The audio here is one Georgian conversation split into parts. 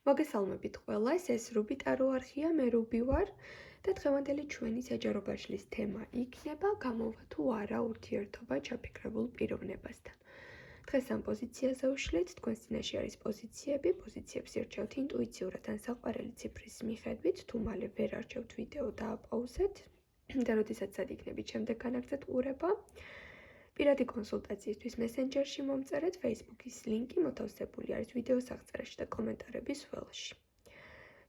მოგესალმებით ყველას, ეს რუბიტარო არხია, მე რუბი ვარ და დღევანდელი ჩვენი საჯარო ბაშლის თემა იქნება გამოვა თუ არა ურთიერთობა ჩაფიქრებულ პიროვნებასთან. დღეს ამ პოზიციაზე ვშლით, თქვენს წინაშე არის პოზიციებს ირჩევთ ინტუიციურად ან საყვარელი ციფრის მიხედვით, თუ მალე ვერ არჩევთ ვიდეო დააპაუზეთ და როდესაც სად იქნებით შემდეგ განაგრძეთ ყურება. პირადი კონსულტაციისთვის მესენჯერში მომწერეთ, Facebook-ის ლინკი მოთავსებული არის ვიდეოს აღწერაში და კომენტარების ველში.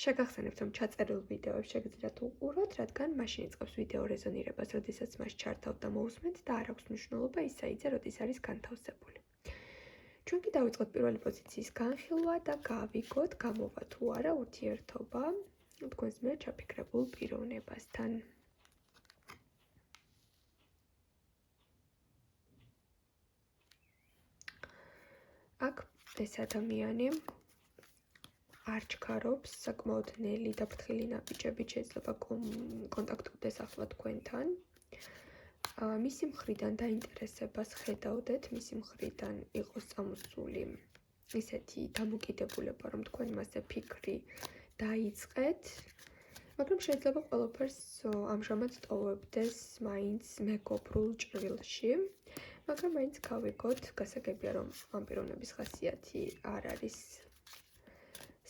შეგახსენებთ, რომ ჩაწერილ ვიდეოებს შეგიძლიათ უყუროთ, რადგან მაშინ იწყებს ვიდეო რეზონირებას, როდესაც მას ჩართავთ და მოусმენთ და არ აქვს მნიშვნელობა ის საიტზე, როდის არის განთავსებული. ჩვენ კი დავიწყოთ პირველი პოზიციის განხილვა და გავიგოთ, გამოვა თუ არა ურთიერთობა თქვენს მიერ ჩაფიქრებულ პიროვნებასთან. აქ ეს ადამიანი არ ჩქარობს, საკმაოდ ნელი და ფრთხილი ნაბიჯებით შეიძლება კონტაქტობდეს ახლა თქვენთან. მისი მხრიდან დაინტერესებას ხედავდეთ, მისი მხრიდან იყოს წამოსული ისეთი დამოკიდებულება, რომ თქვენ მასზე ფიქრი დაიწყეთ, მაგრამ შეიძლება ყველაფერს ამჟამად ტოვებდეს მაინც მეგობრულ ჭრილში. მაგრამ მაინც გავიგოთ, გასაგებია, რომ ამ პიროვნების ხასიათი არ არის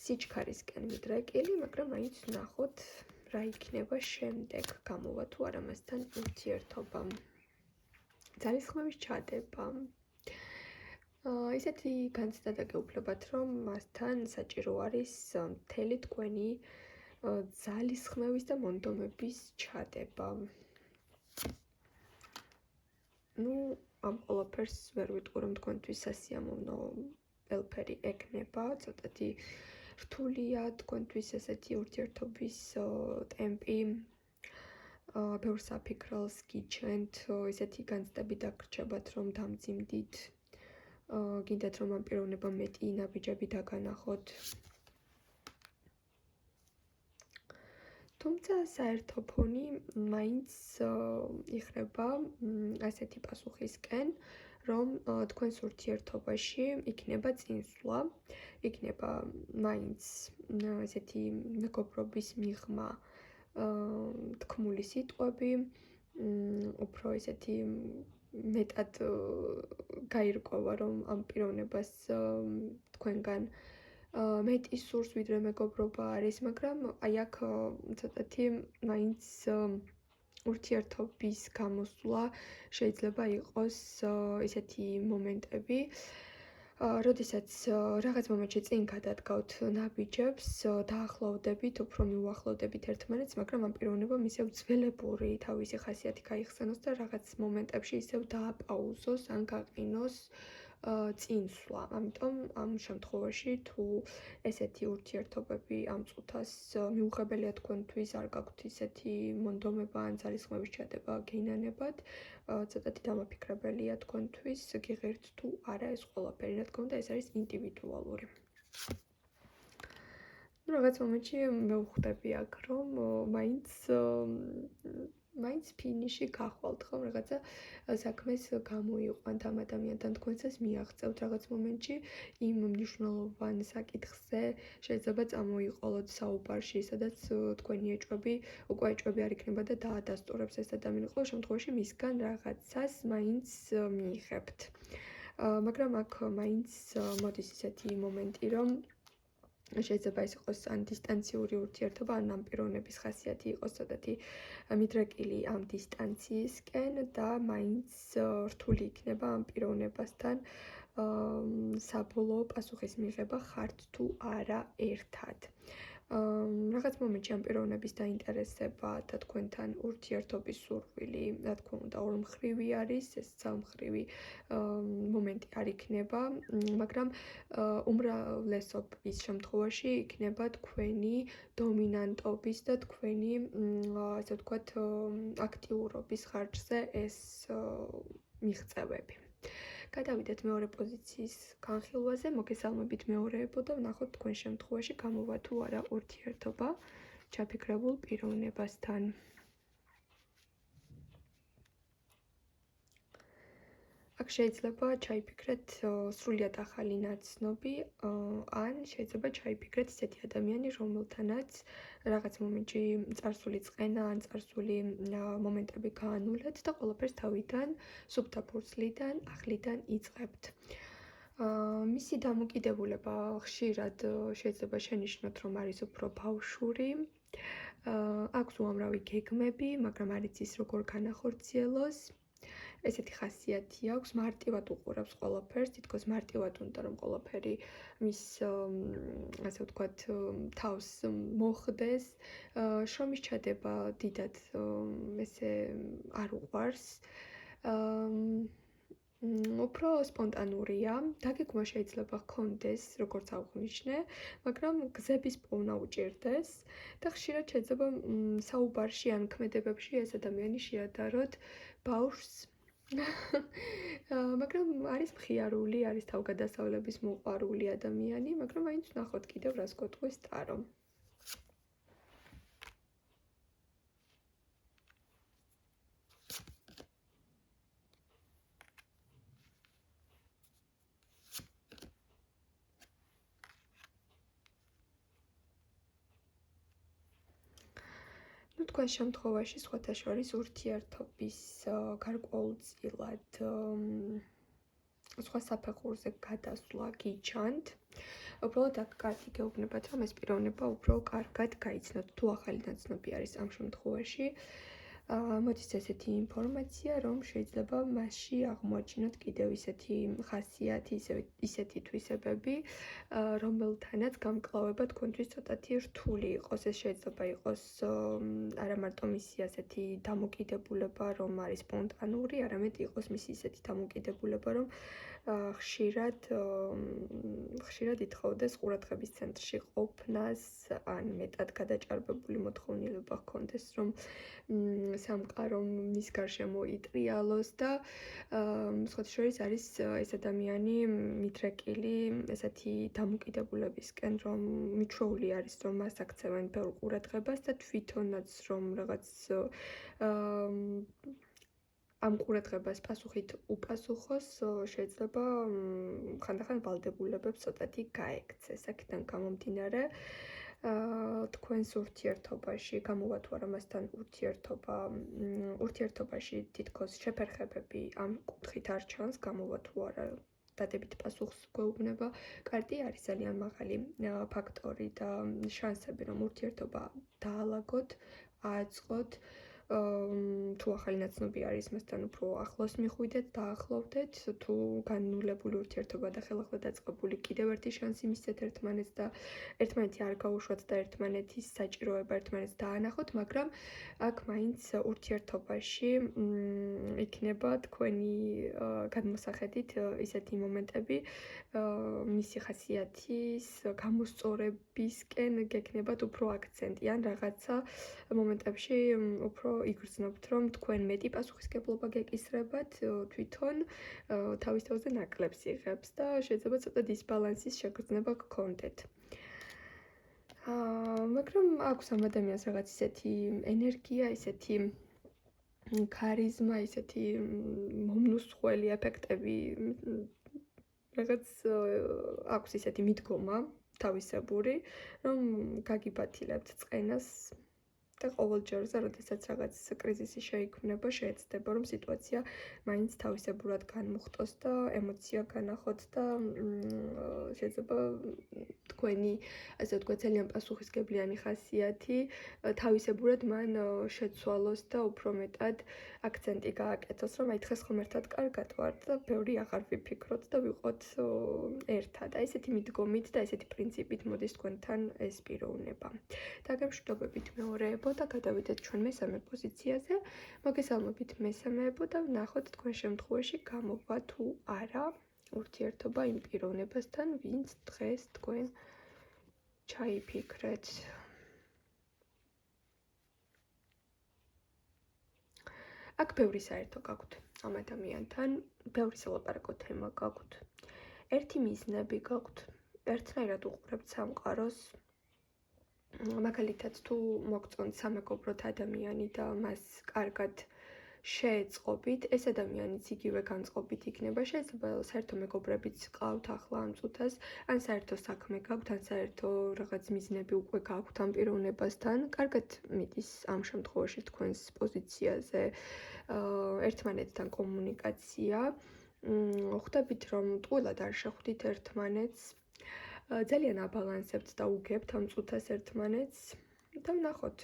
სიჩქარისკენ მიდრეკილი, მაგრამ მაინც ვნახოთ, რა იქნება შემდეგ, გამოვა თუ არა მასთან ურთიერთობა. ძალისხმევის ჩადება. ისეთი განცდა დაგეუფლებათ, რომ მასთან საჭირო არის მთელი თქვენი ძალისხმევის და მონდომების ჩადება. ამ ყველაფერს ვერ ვიტყვი, რომ თქვენთვის სასიამოვნო ელფერი ექნება, ცოტათი რთულია თქვენთვის ესეთი ურთიერთობის ტემპი, ბევრ საფიქრალს გიჩვენთ, ესეთი განცდები დაგრჩებათ, რომ დამძიმდით, გინდათ, რომ ამ პიროვნებამ მეტი ნაბიჯები დაგანახოთ. თუმცა საერთო ფონი მაინც იხრება ასეთი პასუხისკენ, რომ თქვენს ურთიერთობაში იქნება წინსვლა, იქნება მაინც ესეთი მეგობრობის მიღმა, თქმული სიტყვები, უფრო ესეთი მეტად გაირკვევა, რომ ამ პიროვნებას თქვენგან მეტი სურს, ვიდრე მეგობრობა არის, მაგრამ აი აქ ცოტათი მაინც ურთიერთობის გამოსვლა შეიძლება იყოს ისეთი მომენტები, როდესაც რაღაც მომენტში წინ გადადგავთ ნაბიჯებს, დაახლოვდებით, უფრო მიუახლოვდებით ერთმანეთს, მაგრამ ამ პიროვნებამ ისევ ძველებური თავისი ხასიათი გაიხსენოს და რაღაც მომენტებში ისევ დააპაუზოს ან გაყინოს წინსვლა. ამიტომ ამ შემთხვევაში თუ ესეთი ურთიერთობები ამ წუთას მიუღებელია თქვენთვის, არ გაქვთ ისეთი მონდომება ან ძალისხმევის ჩადება გეინანებად, ცოტათი დამაფიქრებელია თქვენთვის, გიღირთ თუ არა ეს ყველაფერი, რა თქმა უნდა, ეს არის ინდივიდუალური. რაღაც მომენტში მე ვხვდები აქ, რომ მაინც ფინიში გახვალთ, ხომ, რაღაცა საქმეს გამოიყვანთ ამ ადამიანთან, თქვენსაც მიაღწევთ რაღაც მომენტში იმ მნიშვნელოვან საკითხზე შეიძლება წამოიყოლოთ საუბარში, სადაც თქვენი ეჭვები არ იქნება და დაადასტურებს ეს ადამიანი, ყოველ შემთხვევაში მისგან რაღაცას მაინც მიიღებთ. მაგრამ აქ მაინც მოდის ისეთი მომენტი, რომ შეიძლება ეს იყოს ან დისტანციური ურთიერთობა, ან ამ პიროვნების ხასიათი იყოს ცოტათი მიდრეკილი ამ დისტანციისკენ და მაინც რთული იქნება ამ პიროვნებასთან საბოლოო პასუხის მიღება ხართ თუ არა ერთად. რაღაც მომენტში ამ პიროვნების დაინტერესება და თქვენთან ურთიერთობის სურვილი, რა თქმა უნდა, ორმხრივი არის, ეს ძალმხრივი მომენტი არ იქნება, მაგრამ უმრავლესობის შემთხვევაში იქნება თქვენი დომინანტობის და თქვენი, ასე ვთქვათ, აქტიურობის ხარჯზე ეს მიღწევები. გადავიდეთ მეორე პოზიციის განხილვაზე, მოგესალმებით მეორეებო და ვნახოთ თქვენ შემთხვევაში გამოვა თუ არა ურთიერთობა ჩაფიქრებულ პიროვნებასთან. აქ აქ შეიძლება ჩაიფიქრეთ სრულიად ახალი ნაცნობი, ან შეიძლება ჩაიფიქრეთ ისეთი ადამიანი, რომელთანაც რაღაც მომენტში წარსული წყენა ან წარსული მომენტები გაანულეთ და ყველაფერს თავიდან, სუფთა ფურცლიდან, ახლიდან იწყებთ. მისი დამოკიდებულება ხშირად შეიძლება შენიშნოთ, რომ არის უფრო ბავშვური, აქვს უამრავი გეგმები, მაგრამ არ იცის როგორ განახორციელოს. ესეთი ხასიათი აქვს, მარტივად უყურებს ყველაფერს, თითქოს მარტივად უნდა რომ ყველაფერი მის ასე ვთქვათ, თავს მოხდეს. შრომის ჩადება დიდად ესე არ უყვარს. უფრო სპონტანურია, დაგეგმა შეიძლება ჰქონდეს, როგორც აღვნიშნე, მაგრამ გზების პოვნა უჭირდეს და ხშირად შეიძლება საუბარში ან ქმედებებში ეს ადამიანი შეადაროთ ბავშვს. მაგრამ არის მხიარული, არის თავგადასავლების მოყვარული ადამიანი, მაგრამ მაინც ვნახოთ კიდევ რას გვეტყვის ტარო. თქვენ შემთხვევაში სხვათა შორის ურთიერთობის გარკვეულწილად სხვა საფეხურზე გადასვლა გიჩანთ. უბრალოდ აქ კარგი გეუბნებათ, რომ ეს პიროვნება უფრო კარგად გაიცნოთ, თუ ახალი ნაცნობი არის ამ შემთხვევაში. მოდის ესეთი ინფორმაცია, რომ შეიძლება მასში აღმოაჩინოთ კიდევ ისეთი ხასიათი, ისეთი თვისებები, რომელთანაც გამკლავება თქვენთვის ცოტათი რთული იყოს. ეს შეიძლება იყოს არა მარტო მისი ასეთი დამოკიდებულება, რომ არის სპონტანური, არამედ იყოს მისი ისეთი დამოკიდებულება, რომ ხშირად ითხოვდეს ყურადღების ცენტრში ყოფნას, ან მეტად გადაჭარბებული მოთხოვნილება ჰქონდეს, რომ სამყარო მის გარშემო იტრიალოს და სხვათა შორის არის ეს ადამიანი მიდრეკილი ესეთი დამოკიდებულებისკენ, რომ მიჩვეული არის, რომ მას აქცევენ ბევრ ყურადღებას და თვითონაც რომ რაღაც ამ ყურადღებას პასუხით უპასუხოს, შეიძლება ხანდახან ვალდებულებებს ცოტათი გაექცეს. აქედან გამომდინარე, თქვენს ურთიერთობაში, გამოვა თუ არა მასთან ურთიერთობაში თითქოს შეფერხებები ამ კუთხით არ ჩანს, გამოვა თუ არა დადებით პასუხს გვეუბნება. კარტი არის ძალიან მაღალი ფაქტორი და შანსები, რომ ურთიერთობა დაალაგოთ, ააწყოთ. თუ ახალი ნაცნობი არის, მასთან უფრო ახლოს მიხვიდეთ, დაახლოვდეთ, თუ განულებული ურთიერთობა და ხელახლა დაწყებული კიდევ ერთი შანსი მისცეთ ერთმანეთს და ერთმანეთი არ გაუშვათ და ერთმანეთის საჭიროება ერთმანეთს დაანახოთ, მაგრამ აქ მაინც ურთიერთობაში იქნება თქვენი გადმოსახედით ისეთი მომენტები, მისი ხასიათის გამოსწორებისკენ გექნებათ უფრო აქცენტი ან რაღაცა მომენტებში უფრო იგრძნობთ, რომ თქვენ მეტი პასუხისგებლობა გეკისრებათ თვითონ თავის თავზე ნაკლებს იღებს და შეიძლება ცოტა დისბალანსის შეგრძნება გქონდეთ. მაგრამ აქვს ამ ადამიანს რაღაც ისეთი ენერგია, ისეთი ქარიზმა, ისეთი მომნუსხველი ეფექტები, რაღაც აქვს ისეთი მიდგომა თავისებური, რომ გაგიბათილებთ წყენას და ყოველ ჯერზე, როდესაც რაღაც კრიზისი შეიქმნება, შეეცდება, რომ სიტუაცია მაინც თავისებურად განმუხტოს და ემოცია განახოთ და შეიძლება თქვენი, ასე ვთქვათ, ძალიან პასუხისგებლიანი ხასიათი თავისებურად მან შეცვალოს და უფრო მეტად აქცენტი გააკეთოს, რომ აი დღეს ხომ ერთად კარგად ვართ და ბევრი აღარ ვიფიქროთ და ვიყოთ ერთად. აი ესეთი მიდგომით და ესეთი პრინციპით მოდის თქვენთან ეს პიროვნება. დაგემშვიდობებით მეორეებო და გადავიდეთ ჩვენ მესამე პოზიციაზე. მოგესალმებით მესამეებო და ვნახოთ თქვენ შემთხვევაში გამოვა თუ არა ურთიერთობა იმ პიროვნებასთან, ვინც დღეს თქვენ ჩაიფიქრეთ. აქ ბევრი საერთო გაქვთ ამ ადამიანთან, ბევრი სალაპარაკო თემა გაქვთ. ერთი მიზნები გაქვთ, ერთნაირად უყურებთ სამყაროს. მაგალითად, თუ მოგწონთ სამეგობროთ ადამიანი და მას კარგად შეეწყობით, ეს ადამიანიც იგივე განწყობით იქნება. შეიძლება საერთო მეგობრებიც ყავთ ახლა ამ წუთას, ან საერთო საქმე გაქვთ, ან საერთო რაღაც მიზნები უკვე გაქვთ ამ პიროვნებასთან. კარგად მიდის ამ შემთხვევაში თქვენს პოზიციაზე ერთმანეთთან კომუნიკაცია. ხვდებით, რომ ტყუილად არ შეხვდით ერთმანეთს. ძალიან აბალანსებთ და უგებთ ამ წუთას ერთმანეთს და ვნახოთ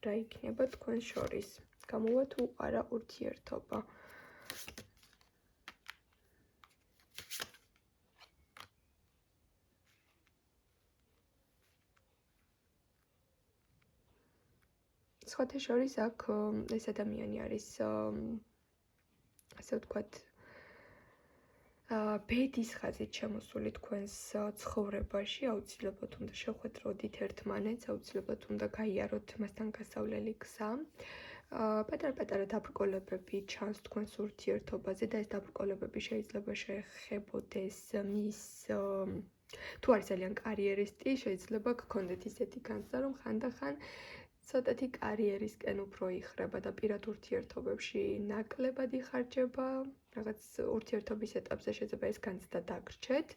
რა იქნება თქვენ შორის. გამოვა თუ არა ურთიერთობა. სხვათა შორის აქ ეს ადამიანი არის ასე ვთქვათ ბედის ხაზით შემოსული თქვენს ცხოვრებაში, აუცილებლად უნდა შეხვედროდით ერთმანეთს, აუცილებლად უნდა გაიაროთ მასთან გასავლელი გზა. პატარ-პატარა დაბრკოლებები ჩანს თქვენს ურთიერთობაზე და ეს დაბრკოლებები შეიძლება შეეხებოდეს მის თუ არის ძალიან კარიერისტი, შეიძლება გქონდეთ ისეთი განცდა, რომ ხანდახან ცოტათი კარიერისკენ უფრო იხრება და პირად ურთიერთობებში ნაკლებად იხარჯება, რაღაც ურთიერთობის ეტაპზე შეიძლება ეს განცდა დაგრჩეთ,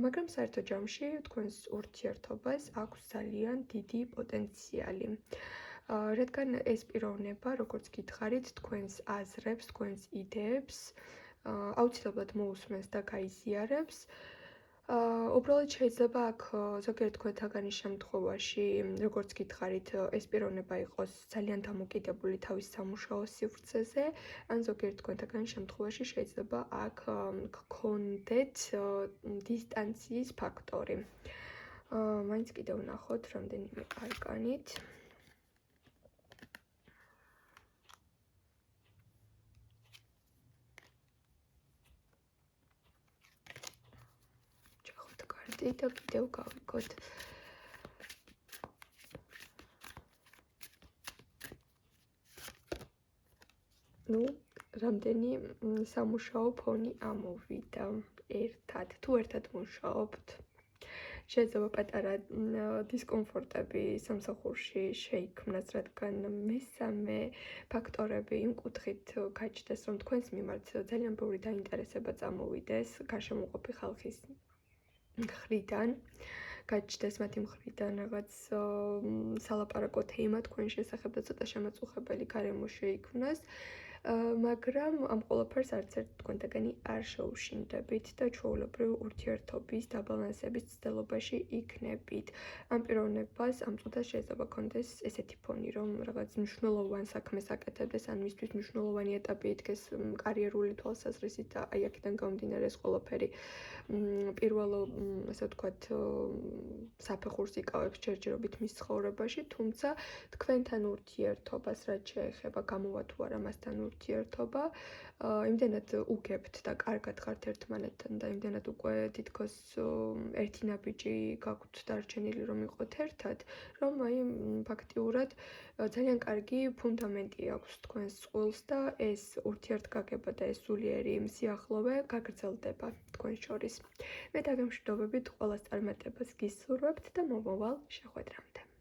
მაგრამ საერთო ჯამში თქვენს ურთიერთობას აქვს ძალიან დიდი პოტენციალი. რადგან ეს პიროვნება, როგორც გითხარით, თქვენს აზრებს, თქვენს იდეებს აუცილებლად მოусმენს და გაიზიარებს. უბრალოდ შეიძლება აქ ზოგიერთ თქვენთაგანის შემთხვევაში, როგორც გითხარით, ეს პიროვნება იყოს ძალიან დამოკიდებული თავის სამუშაო სივრცეზე, ან ზოგიერთ თქვენთაგანის შემთხვევაში შეიძლება აქ გქონდეთ დისტანციის ფაქტორი. მაინც კიდევ ვნახოთ რამდენიმე არკანით. და კიდევ გავიგოთ. რამდენი სამუშაო ფონი ამოვიდა ერთად. თუ ერთად მუშაობთ, შეიძლება პატარა დისკომფორტები სამსახურში შეიქმნას, რადგან მესამე ფაქტორები იმ კუთხით გაჩნდეს, რომ თქვენს მიმართ ძალიან ბევრი დაინტერესება წამოვიდეს გარშემოყოფი ხალხის მხრიდან, გაჩნდეს მათი მხრიდან რაღაც სალაპარაკო თემა თქვენ შესახებ და ცოტა შემაწუხებელი გარემო შეიქმნას, მაგრამ ამ ყველაფერს არც ერთ თქვენთაგანი არ შეუშინდებით და ჩვეულებრივ ურთიერთობის დაბალანსების ცდილობაში იქნებით. ამ პიროვნებას ამ წუთას შეიძლება გქონდეს ესეთი ფონი, რომ რაღაც მნიშვნელოვან საქმეს აკეთებდეს, ან მისთვის მნიშვნელოვანი ეტაპი იდგეს კარიერული თვალსაზრისით და აი აქედან გამომდინარე ეს ყველაფერი პირველ, ასე ვთქვათ, საფეხურს იკავებს ჯერჯერობით მის ცხოვრებაში, თუმცა თქვენთან ურთიერთობას რაც შეეხება, გამოვა თუ არა მასთან ურთიერთობა, იმდენად უგებთ და კარგად ხართ ერთმანეთთან და იმდენად უკვე თითქოს ერთი ნაბიჯი გაქვთ დარჩენილი რომ იყოთ ერთად, რომ აი ფაქტიურად ძალიან კარგი ფუნდამენტი აქვს თქვენს წყვილს და ეს ურთიერთგაგება და ეს სულიერი სიახლოვე გაგრძელდება თქვენ შორის. მე დაგემშვიდობებით, ყველას წარმატებას გისურვებთ და მომავალ შეხვედრამდე.